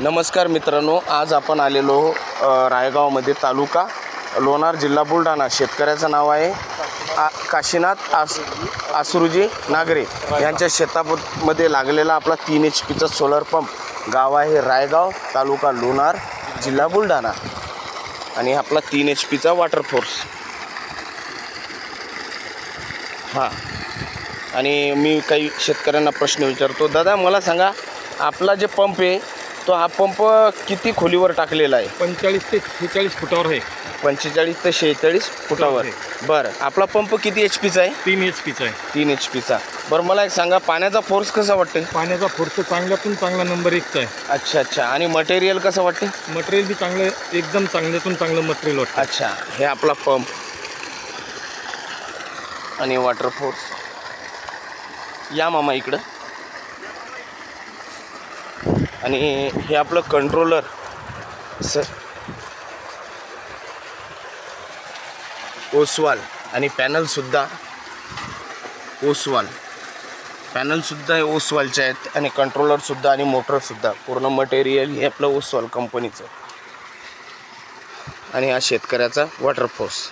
नमस्कार मित्रांनो, आज आपण आलेलो रायगावमध्ये, तालुका लोणार, जिल्हा बुलढाणा। शेतकऱ्याचं नाव आहे काशीनाथ आसरूजी नागरे यांच्या शेतामध्ये लागलेला आपला 3 HP चा सोलर पंप। गाव आहे रायगाव, तालुका लोणार, जिल्हा बुलढाणा आणि आपला 3 HP चा वॉटर फोर्स। हां, आणि मी काही शेतकऱ्यांना प्रश्न विचारतो। दादा मला सांगा, आपला जे पंप आहे तो हा पंप किती खोलीवर टाकलेला आहे? 45 ते 46 फुटावर आहे। 45 ते 46 फुटावर। बरं, आपला पंप किती HP चा आहे? 3 HP चा आहे। 3 HP चा। बरं, मला एक सांगा, पाण्याचा फोर्स कसा वाटते? पाण्याचा फोर्स चांगल्यातून चांगला नंबर 1 चा आहे। अच्छा अच्छा, आणि मटेरियल कसं वाटते? मटेरियल बी चांगलं, एकदम चांगल्यातून चांगलं मटेरियल वाटतं। अच्छा, हे आपला पंप आणि वॉटर फोर्स। या मामा इकडं। आणि हे आपलं कंट्रोलर सर ओसवाल, आणि पॅनलसुद्धा ओसवाल, पॅनलसुद्धा हे ओसवालचे आहेत, आणि कंट्रोलरसुद्धा आणि मोटरसुद्धा पूर्ण मटेरियल हे आपलं ओसवाल कंपनीचं। आणि हा शेतकऱ्याचा वॉटर फोर्स।